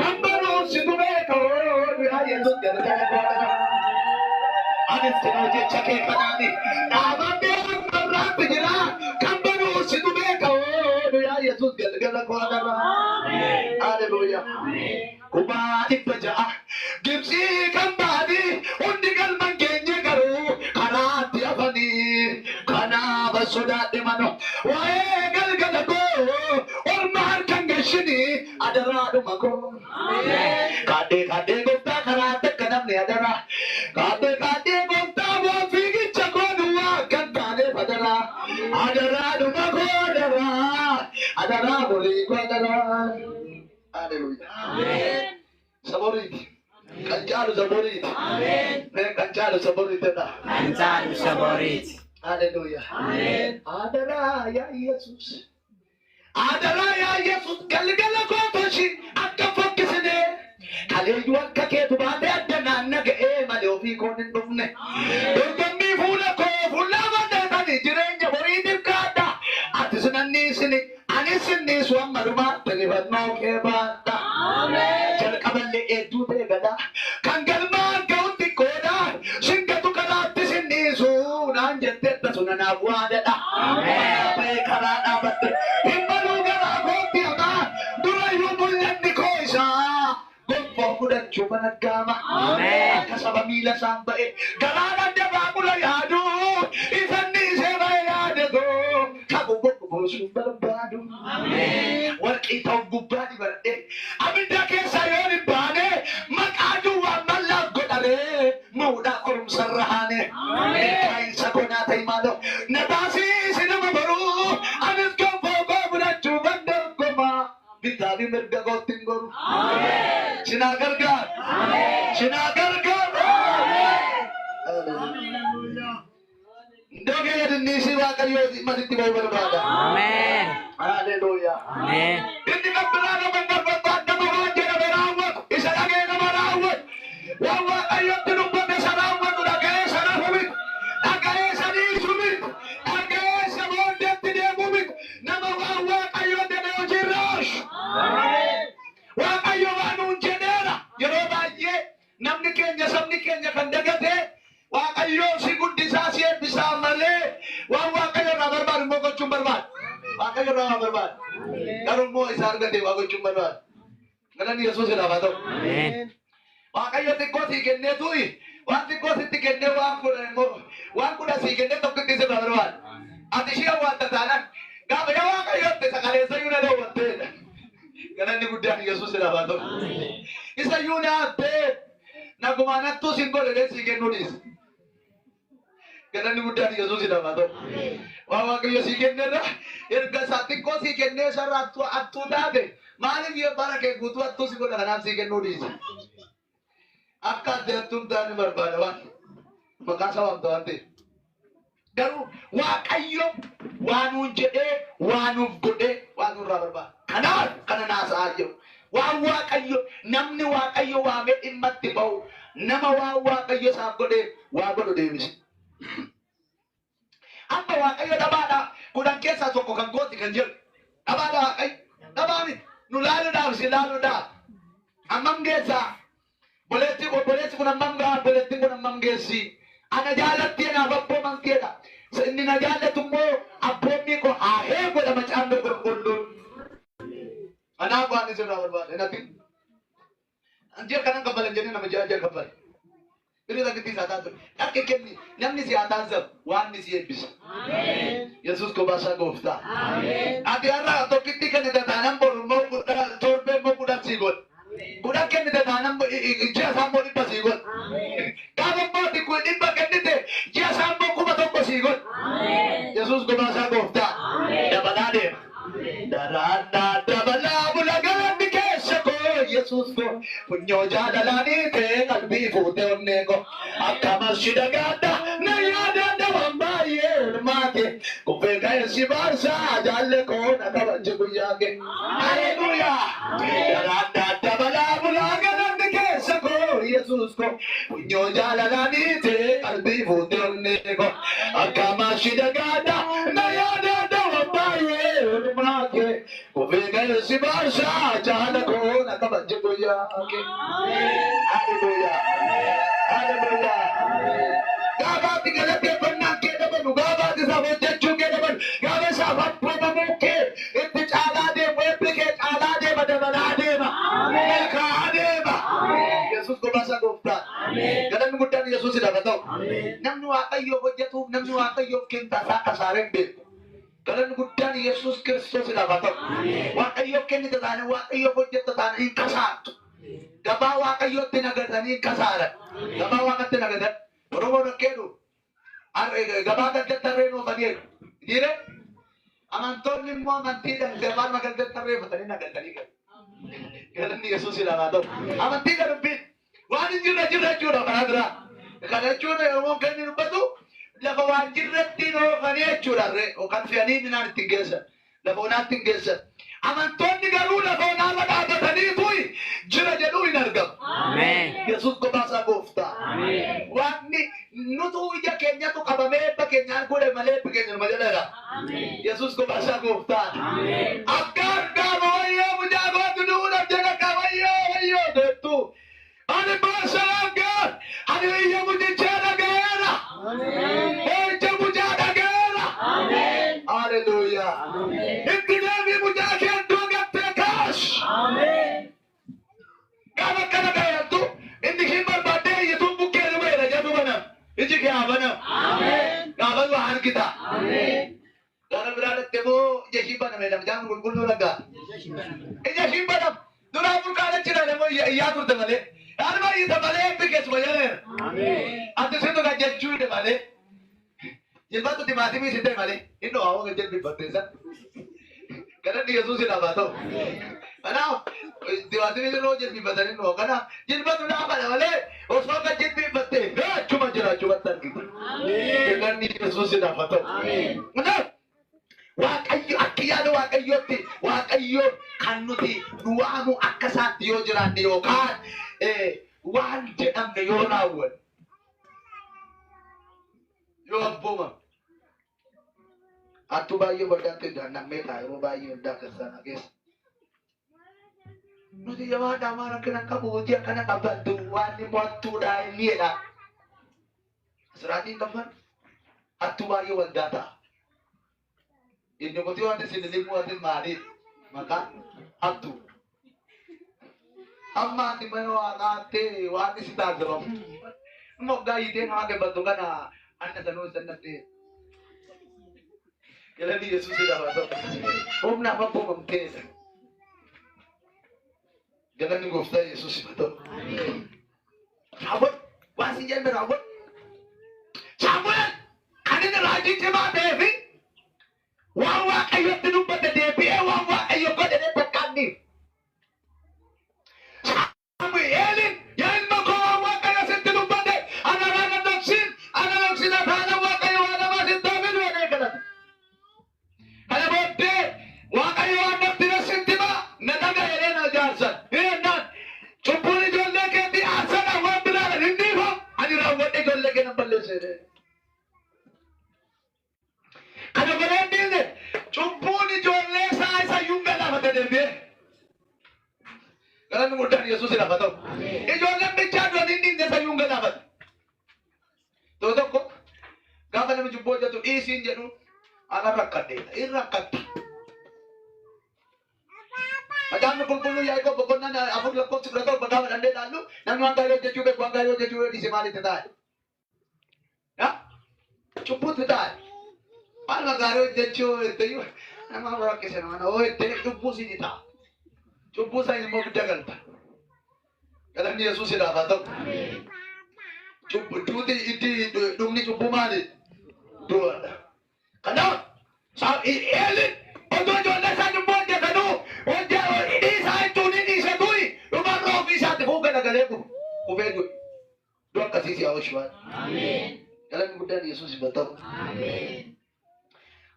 Kan baruu si beekoo. Guyyaa Yesuus galgala koo adara. Anis kinoo jecha kee kanaani. Dhaabandee marraatti jira. Kan baruu si beekoo. Guyyaa Yesuus galgala koo adara. Hallelujah. Kubaa dhibba ja'a. Gibsii kan baadi. Hundi galman keenya garuu karaatti hafanii. Kanaaf sodaadhe mano. Waa'ee galgala koo. Orma harkaan gashini. Adaraadhuma koo. Kaadhee gooftaa karaatti akka namni adara. Kaadhee gooftaa bu'aa fiigicha koo duwwaa kan taaneef adara. Adaraadhuma koo adara. Adaraa borii koo adara. Hallelujah. Saboriti. Kan caalu saboriti. Kan caalu saboritidha. Kan caalu saboriti. Hallelujah. Adaraa yaa Yesuus. Adaraa yaa Yesuus galgala kootoshi akka fakkisine. Kaleeyyuu akka keetu baatee addanaan naga'ee malee ofii koon hin dhufne. Dorgommii fuula koo fuula baddeetanii jireenya boriitiif kaadha. Atis nanniisini anis innisu amma dhumaattani bannoo kee baadha. Jalqaballee hedduu ta'e gada. Kan galmaa akka hundi koodha. Singatu karaatti sinniisu. Naan jetteetta sunanaaf waadadha. Bahee karaa dhaabadde. Himmanuu garaa gootti hamaa. Durayyuu mul'anni koo isaa. Gonfoo fudhachuu mana gaama. Akka saba miila saamba'e. Garaa dande baaqula yaadu. Isanni isee bahee yaadatu. Kabu bokku boosuu barbaadu. Warqii ta'u gubbaa dibadhe. Abidda keessa yoo dhibbaane. Maqaa duwwaa mallaaf godharee. Muudhaa qorumsarra haane. Milkaa'insa koo naa ta'e maaloo. Nagaasiisi nama boruu. Anis gonfoo koo fudhachuu kan dorgomaa. Bitaa fi mirga kootti hin goru. Sinaa gargaar. Sinaa gargaar. Ndogee yadinniisii waaqayyoo masitti ba'uu barbaada. Ameen. Hallelujah. Ameen. Inni kan biraa nama hin barbaadu nama waan jedhame raawwatu. Isa dhagee nama raawwatu. Waan waaqayyotti dubbate isa raawwatu dhaga'ee isa rafu miti. Dhaga'ee isa dhiisu miti. Dhaga'ee isa booddeetti deemu miti. Nama waan waaqayyoo jedhe hojiirra oolchu. Waaqayyo waan nuun jedheera. Yeroo baay'ee namni keenya sabni keenya kan dagate waaqayyoo si guddisaa si eebbisaa malee waan waaqayyo irraa barbaadu immoo gochuun barbaadu. Waaqayyo irraa waan barbaadu. Garuu immoo isa argate waa gochuun barbaadu. Galanni Yesuus jedhaaf haa ta'u. Ameen. Waaqayyo xiqqoo sii kennee tuyi. Waan xiqqoo sitti kennee waan kudha sii kennee tokkitti sirraa barbaadu. Ati ishee hawwatta taanaan gaafa yaa waaqayyootti isa kaleessayyuu na daawwatteedha. Galanni guddaan Yesuus jedhaaf haa ta'u. Isayyuu na hattee nagumaan hattuu siin godhee sii kennuu dhiisa. Galanni guddaan Yesuus jedhaaf haa ta'u. Waan waaqayyo sii kenneerra erga isaa xiqqoo sii kennee sarara hattuu taate maaliif yoo bara kee guutuu hattuu si godha kanaaf sii kennuu dhiisa. Akka adda hattuun taane barbaada waan maqaa isaa waamta waan ta'eef. Garuu waaqayyo waan nuun jedhee waan nuuf godhee waan nurraa barbaada. Kanaaf kana naasa'aa jiru. Waan waaqayyo namni waaqayyo waamee dhimma itti ba'u nama waan waaqayyo isaaf godhe waa godhu deebise. Amma waaqayyo dhabaadha kudhan keessaa tokko kan gooti kan jedhu dhabaadha waaqayyo dhabaani nu laaluudhaaf si laaluudhaaf ammam geessaa boleetti kun ammam gahaa boleettiin kun ammam geessi ana jaalatti anaaf abboomanteedha inni na jaallatu immoo abboommi ko haa heegodha macaan qulqulluun. Anak buat ni sudah berbuat, nanti dia kadang kembali jadi nama jajan kembali. Ini lagi tiga satu. Tak kekini, nam ni si atas wan ni si ebis. Amin. Yesus ko bahasa gofta. Amin. Adi ara atau kita kan ada tanam baru mau kuda torpe mau kuda sigot. Kuda kan ada tanam ija sambo di pasigot. Amin. Kalau mau dikuit bagian itu, ija sambo kuda toko sigot. Amin. Yesus ko bahasa gofta. Amin. Dapat ada. Darana dabala bulagalan di kesa ko Yesus ko punyo jalalani te kalbi fute onne ko akka masjidagada nayada dawambaye mate ko pega si barsa jalle ko nakabanj kuyage haleluya darana dabala bulagalan di kesa ko Yesus ko punyo jalalani te kalbi fute onne ko akka masjidagada nayada Mage, kuvega si barsa, jana ko nakabanj ko yake. Hallelujah, hallelujah. Gaba tinggal ke penang ke dapat, gaba di sahabat jaju ke dapat, gaba sahabat pemamu ke, itu cala de, wepe ke cala de, bada de ma, mereka de ma. Yesus ko bahasa gofta. Kadang kemudian Yesus sudah tahu. Namnu akayo bojatu, namnu akayo kinta kasareng be. Kalan gudan Yesus Kristus sila bato. Wakayo kini tatana, wakayo budget tatana in kasat. Gabawa kayo tinagadan in kasaran. Gabawa ka tinagadan. Puro na kedo. Gabagan ka terreno taniyo. Dire? Ang Anton mo ang antidang gaban maganda terreno tani nagadaligan. Kalan ni Yesus sila bato. Ang antidang bit. Wanin jura kanadra. Kana jura yung kanino bato. Lafa waan jirratti noo kanii jechuudha o kan fe'anii minaan ittiin geessan lafa onaa ittiin geessan amantoonni garuu lafa onaa dhaabataniitu jira jedhuu hin argamu. Yesus kophaa gooftaa. Waaqni nutu ija keenyatu qabamee ebba keenyaan godhe malee ebbi keenya nama jedheera. Yesus kophaa gooftaa. Akka argaama wayyoo mucaa gootu duudhaaf jedha wayyoo deettu. Ani baasa argaa ani wayyoo mucichaa dhagayeera. Hoja mujada gera. Amen. Hallelujah. Intinami mujake antunga tekash. Amen. Kana gaya tu indi himbar bade yetu bukere mera jadu bana. Iji kya bana? Amen. Gaban wahan kita. Amen. Kana berada temo jehi bana mera jam gulgulu laga. Jehi bana. Durabur kana cira lemo ya tur tengale. Arba ita bale pikes bayare. Amen. Ante se to ga jechu de bale. Jilbatu timati mi sinte bale. Inno awo ga jelbi battesa. Kana ni Yesus ila bato. Ana timati mi ro jelbi batani no kana jilbatu na bale bale. Osmo ga jelbi batte. Cuma tar gitu. Amen. Kana ni Yesus ila bato. Amen. Mana? Waaqayyo akkiyyaadha waaqayyootti waaqayyo kan nuti du'aamu akka isaatti yoo jiraanne yookaan waan jedhamne yoo raawwanne yoo abbooma attu baay'ee baddaatti nammee ta'a yeroo baay'ee hundaa keessaa keessa nuti jamaa dhaamaan akkana qabu hojii akkana qabaddu waan immoo attuudhaa inni jedha asirraatiin qabban attu baay'ee waldaa ta'a. Ini kau tiada di sini limu ada mari, maka atu. Amma di mana wanate, wani si tagrom. Mau gaya dia nak ke batu kana, anda sanu sanate. Kalau dia Yesus sudah batu, nak apa pun mungkin. Jangan nunggu saya Yesus batu. Sabut, wasi jangan berabut. Sabut, kani ni rajin cuma David. Wawa kayo tinumpa na debi, wawa kayo ko na natakani. Samuelin, yan mo ko wawa kayo sa tinumpa na, anarangan ng sin, anarangan sinatana, wawa kayo, anarangan sin David, wawa kayo ka. Kaya mo, wawa kayo, anak tinasintima, natagayin na Johnson. Kana goleen diinne cubbuun ijoollee isaa iyyuu galaafate deebi'ee. Galanni guddaan Yesuusin hafa ta'u. Ijoolleen bichaa dooniin diinne isa iyyuu galaafate. Tokko gaafa namni cubbuu hojjetu dhiisiin jedhu ana rakkadheedha. Inni rakkatta. Ajaa'ibni qulqulluu Yaaqoob boqonnaan afur lakkoofsi 17 gaafa dandee ilaallu namni waan gaarii hojjechuu beeku waan gaarii hojjechuu yoo dhiise maalitti taa'e? Cubbuutti taa'e. Maaluma gaarii hojjechuu iyyuu nama rakkise nama oo itti cubbuu siin ta'a. Cubbuu isaa immoo guddaa galta. Galanni Yesuusin hafa ta'u. Duuti itti dhumni cubbuu maali? Du'aadha. Kanaaf eelin otoo ijoollee isaa cubbuu hojjetanuu dhiisaa jechuun dhiise du'i dhumarra ofii isaatti fuuga nagalee kufee du'e. Du'a akkasii si hawwishwaan. Galanni guddaan Yesuusin hafa ta'u.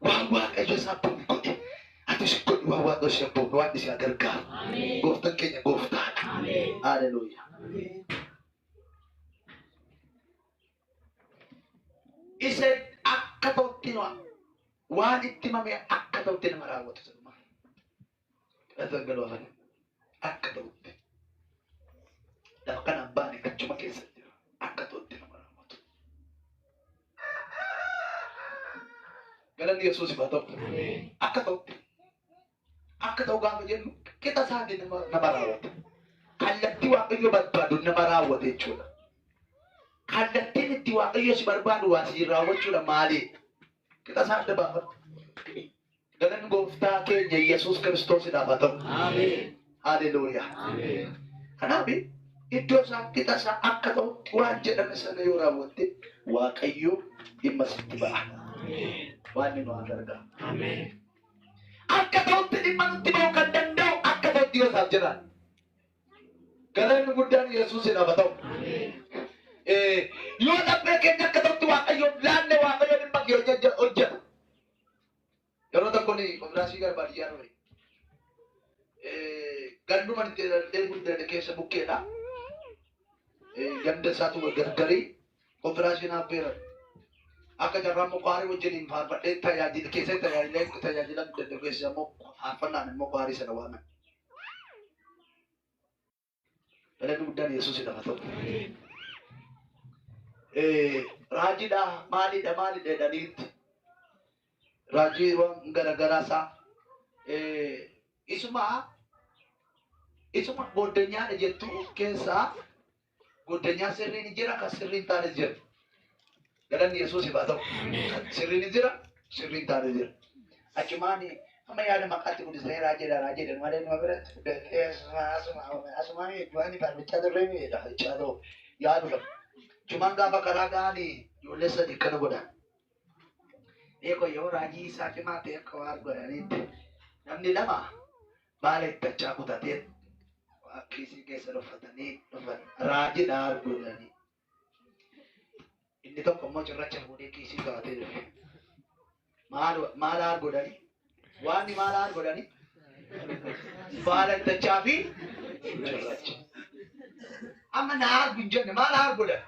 Waan Waaqayyo isaatti godhe atis godhi waan Waaqayyo si abboomne waan isi gargaaru. Gooftaan keenya gooftaadha. Haleluuyaa. Isa akka ta'utti waan itti himame akka ta'utti nama raawwatu jedhama. Kadhatan galaafan akka ta'utti. Lafa kanaan baane qachuma keessa jira akka ta'utti nama raawwatu. Galanni Yesuus haa ta'u. Akka ta'utti. Akka ta'u gaafa jennu qixa isaatii nama raawwata. Kallattii Waaqayyo barbaadu nama raawwata jechuudha. Kallattiin itti Waaqayyo si barbaadu waa si raawwachuudha maali? Qixa isaa adda baafadhu. Galanni gooftaa keenya Yesuus Kiristoosidhaaf haa ta'u. Haleluuyaa. Kanaaf iddoo isaa qixa isaa akka ta'utti waan jedhame sana yoo raawwatte Waaqayyo dhimma sitti ba'a. Waan inni nu gargaaru. Akka ta'utti dhimma nutti ba'uu kan danda'u akka ta'utti yoo isaaf jiraatu. Galanni guddaan Yesuusidhaaf haa ta'u. Yoo dhabbee keenya akka ta'utti Waaqayyoon laanne Waaqayyoon dhimma kee hojjeta. Yeroo tokko ni kombinaasii garbaadiyyaa ture. Ganduma itti guddate keessa bukkeedha. Ganda isaatu gargarii kombinaasii naaf beeran. Akka jarraan muka haarii wajjiniin faarfadhee tajaajila keessa tajaajila guddaa keessa immoo faarfannaan immoo haarii sana waaman. Galanni guddaan Yesuusidhaaf haa ta'u. Raajiidha maalidha jedhaniitti raajiiwwan garagaraa isaa isuma goddanyaadha jettu keessaa goddanyaa sirriin jira kan sirriin taane jira. Galanni Yesuusiif haa ta'u. Sirriin jira sirriin taane jira. Achumaan amma yaada maqaatti guddisanii raajiidha malee nama biratti asumaan waan faarfachaa turre miidha jechaa ta'u yaadudha. Cuman gaafa karaa ga'anii ijoollee sadii kana godhan. Eeko yoo raajii isaa cimaa ta'e akka waan godhaniitti namni lama baala ittachaa kutatee kiisii keessa dhuffatanii dhufan raajiidhaa godhanii. Inni tokko immoo cirracha fuudhee kiisii qabatee dhufe. Maal godhanii? Waan maal godhanii? Baala ittachaa fi cirracha. Amma na argu jenne maal godhan?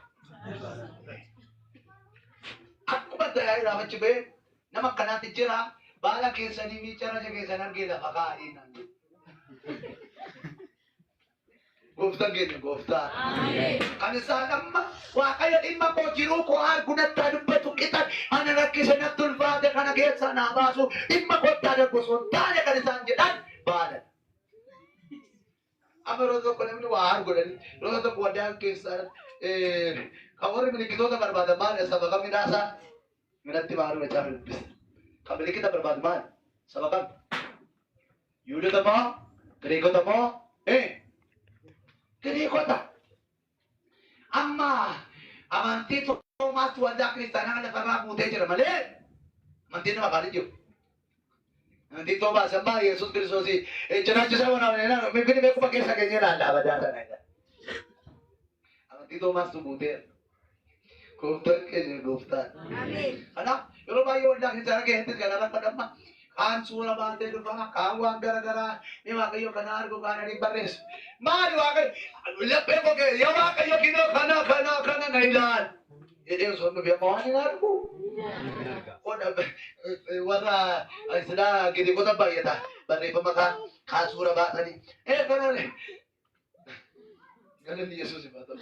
Akkuma tajaajila achi ba'e nama akkanaatti jira baala keessanii fi cirracha keessan argee lafa kaa'anii nan jedhu. Gooftaan keenya gooftaa. Kan isaan amma Waaqayyo dhimma koo jiruu koo argu natti dubbatu qixan ana rakkise natti ulfaate kana keessaa naa baasu dhimma kottaa darbu osoo hin taane kan isaan jedhan baalan. Amma yeroo tokko namni waa argu godhanii yeroo tokko waddaan keessaa kan warri miliikitoota barbaadan maal saba kam midhaasaa minatti maaluma caafa dubbisa. Kan miliikita barbaadu maal saba kam? Yihuudoota moo Giriikota moo Giriikota. Amma amantii Toomaas waldaa kiristaanaa lafarraa fuutee jira malee amantiin nama afaan hin jiru. Amantiin Toomaas amma Yesuus Kiristoosii cinaachisaa wanaaf mifini beekuma keessa keenya ilaalla abadaa sana. Amantii Toomaas tu fuuteera. Gooftaan keenya gooftaan. Kanaaf yeroo baay'ee waldaa kiristaanaa keessatti kan lafa dhamma kaan suura baatee dhufa kaan waan garagaraa ni Waaqayyo kana argu kana ni barreessu. Maali Waaqayyo laphee koo kee yaa Waaqayyo kinoo kana na ilaali. Jedhee osoo nuuf yamma waan hin argu. Warra silaa giriikota baay'ata barreeffama kaan suura baasanii. Kanaan galanni Yesuus himaa ta'u.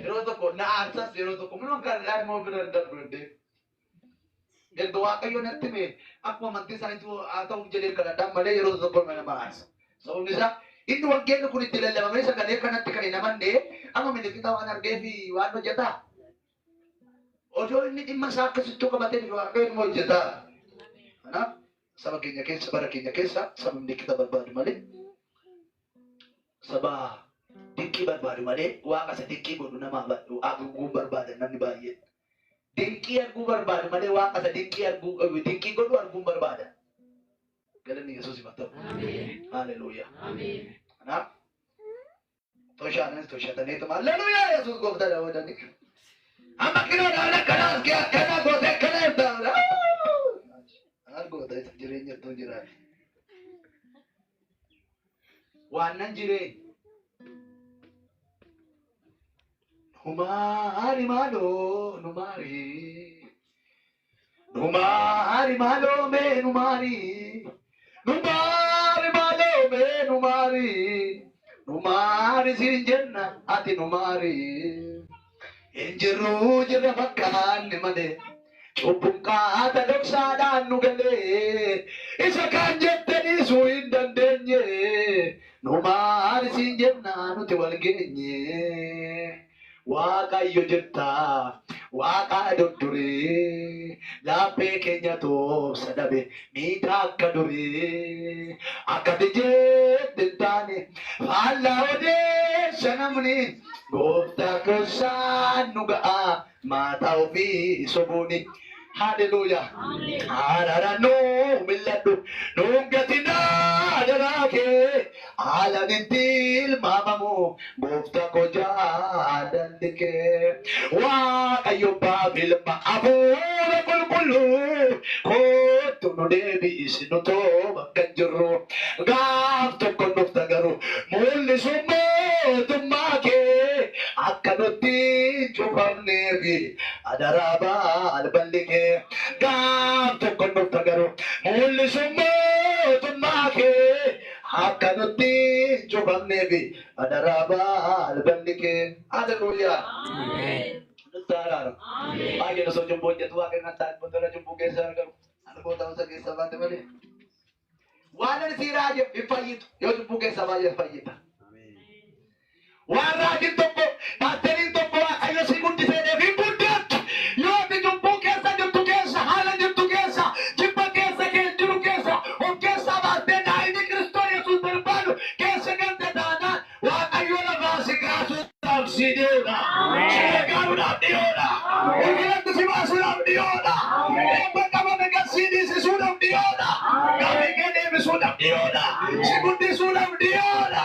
Yeroo tokko na aarsas yeroo tokko minoo kan immoo bira darbu dandeenye. Erga Waaqayyo natti hime akkuma amantii isaaniitu haa ta'u jedhee kadhadhaan malee yeroo tokko nama aarsa. Sababni isaa inni wangeelli kun itti lallabamee sagalee kanatti kan hin amanne amma miliqita waan argee fi waan hojjetaa. Odoo inni dhimma isaa akkasittuu qabatee fi Waaqayyo inni hojjetaa. Kanaaf saba keenya keessa bara keenya keessa saba miliqita barbaadu malee saba dinqii barbaadu malee waaqa isa dinqii godhu nama arguu barbaadan namni baay'een. Dinqii arguu barbaadu malee waaqa isa dinqii godhu arguu barbaadan. Galanni Yesuus himaa ta'u. Haleluuyaa. Kanaaf toshaataneetuma haleluuyaa Yesuus gooftaadha hodhani. Amma kinoodhaan akkanaas akkana gootee akkana irtaadha. Maal goota isa jireenya ittoo jiraate. Waan nan jireenya. Numaari maaloo numaari. Numaari maaloo mee numaari. Numaari maaloo mee numaari. Numaari siin jenna ati numaari. Injiruu jirra fakkaanne malee. Cubbuun qaata dhoksaadhaan nu galee. Isa kan jettanii suu hin dandeenye. Numaari siin jenna nuti wal geenye. Waaqayyo jirta waaqa durduree laaphee keenya toobsa dhabe miidhaa akka duree akka jette taane faallaa odeessa namni gooftaa keessaan nu ga'a maataa ofii sobuuni. Hallelujah. Amen. Milladhu nuun gatinaa daraakee haalanittiin maamamu gooftaa koo jaalladhikee Waaqayyo baabilma hafuura qulqulluu kootu nu deebisi nu tooba kan jirru gaaf tokko nuuf tagaru mul'isu mootummaa kee akka nutti cufamneefi adaraa balballi kee gaaf tokko nuuf tagaru mul'isu mootummaa kee akka nutti cufamneefi adaraa balballi kee. Haleluuyaa. Baay'ee osoo cubbuu hojjetu Waaqayyo kan ta'an bontara cubbuu keessa argamu. Argoota isa keessa baate malee. Waan ani sii raajee hin fayyitu yoo cubbuu keessa baay'ee fayyita. Waan raajiin tokko baatteriin tokko Waaqayyo si guddisee deebii guddaatu yoo ati cubbuu keessa jirtu keessa haala jirtu keessa jibba keessa jiru keessa of keessaa baattee daa'imni Kiristoos Yesuus barbaadu keessa galte taanaan Waaqayyo lafaa si kaasuudhaaf si deema. Si gaaruudhaaf dhiyoodha. Ulfinatti si baasuudhaaf dhiyoodha. Eebba qabame garsii dhiisisuudhaaf dhiyoodha. Gaarii kee deebisuudhaaf dhiyoodha. Si guddisuudhaaf dhiyoodha.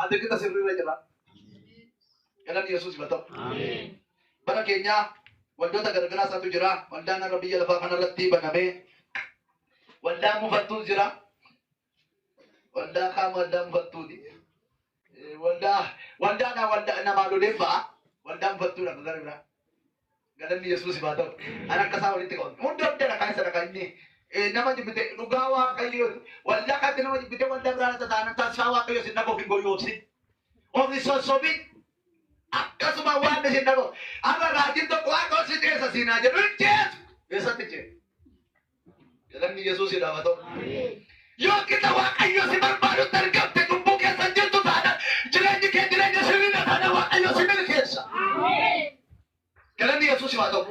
Ati kita sirriirra jira. Galanni Yesuus himaa ta'u. Bara keenyaa waldoota garagaraa isaatu jira. Waldaan har'a biyya lafaa kanarratti banamee waldaan mufattuu jira. Waldaa qaama waldaa mufattuuti. Waldaa namaa loleen ba'a. Waldaa mufattuudha gara biraa. Galanni Yesuus himaa ta'u. Ani akkasaa walitti qabu. Hunda dhakaa isa dhakaa inni. Nama jibbite dhugaa Waaqayyo waldaa kanatti nama jibbite waldaa biraa tataan taasisaa Waaqayyo sin dhagoo hin goyoobsin. Ofni sossobin akkasuma waan isin dhagoo. Amma raajiin tokko Waaqayyo si keessa siinaa jedhu hin ceesu. Eessatti ceesu? Galanni Yesuus hidhaama ta'u. Yoo kita Waaqayyo si barbaadutti argamte cubbuu keessa jirtu taanaan jireenyi kee jireenya sirriidha taanaan Waaqayyo si milkeessa. Galanni Yesuus himaa ta'u.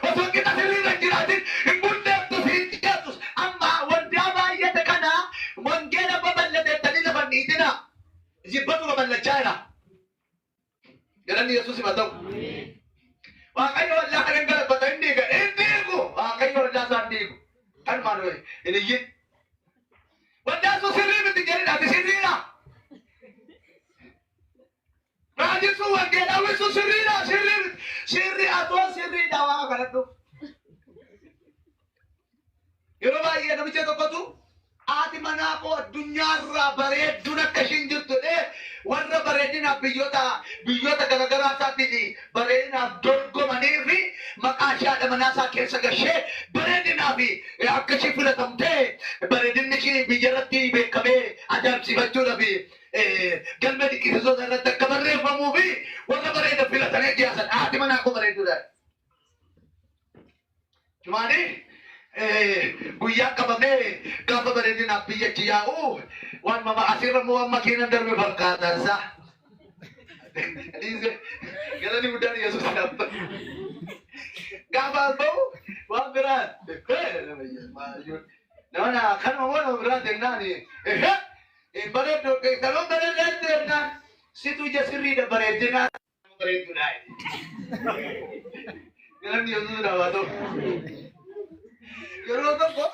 Osoo kita sirriidha jiraatin hin bulleeftu siin jeetus amma waldaa baay'ate kana wangeela babal'ateettanii lafa niitina jibbatu babal'achaa jira. Galanni Yesuus himaa ta'u. Waaqayyo waldaa kana hin galabbata hin diigu. Waaqayyo waldaa isaa hin diigu. Kan maal hin iyyin. Waldaa sun sirrii miti jedhidhaati sirriidha. Raajiin sun wangeelawwi sun sirriidha sirrii miti. Sirrii atoo sirriidha waaqa kadhadhu. Yeroo baay'ee namicha tokkotu Ati mana ko dunya ra bareeddu na kashin jirtu warra bareedina biyyoota garagaraa isaatti bareedinaaf dorgomanii fi maqaa ishaadha manaasaa keessa gashee bareedinaa fi akkashii filatamtee bareedinni ishii biyyarratti beekamee ajaa'ibsiifachuudha fi galma dinqisiisota irratti akka barreeffamuu fi warra bareeda filatanii dhiyaasan haati manaa koo bareedduudha. Jumaanii guyyaa qabamee gaafa bareedinaaf biyyachi yaa'u waan mama asirra moo amma keenya darbe fakkaatansa. Galani guddaan Yesuus dhaabba. Gaafa ba'u waan biraan nama kanuma moo nama biraan jennaani bareeddoo keessaloon bareeddaan jennaan situ ija sirriidha bareeddinaa bareedduudha. Galani Yesuus dhaabaa ta'u. Yeroo tokko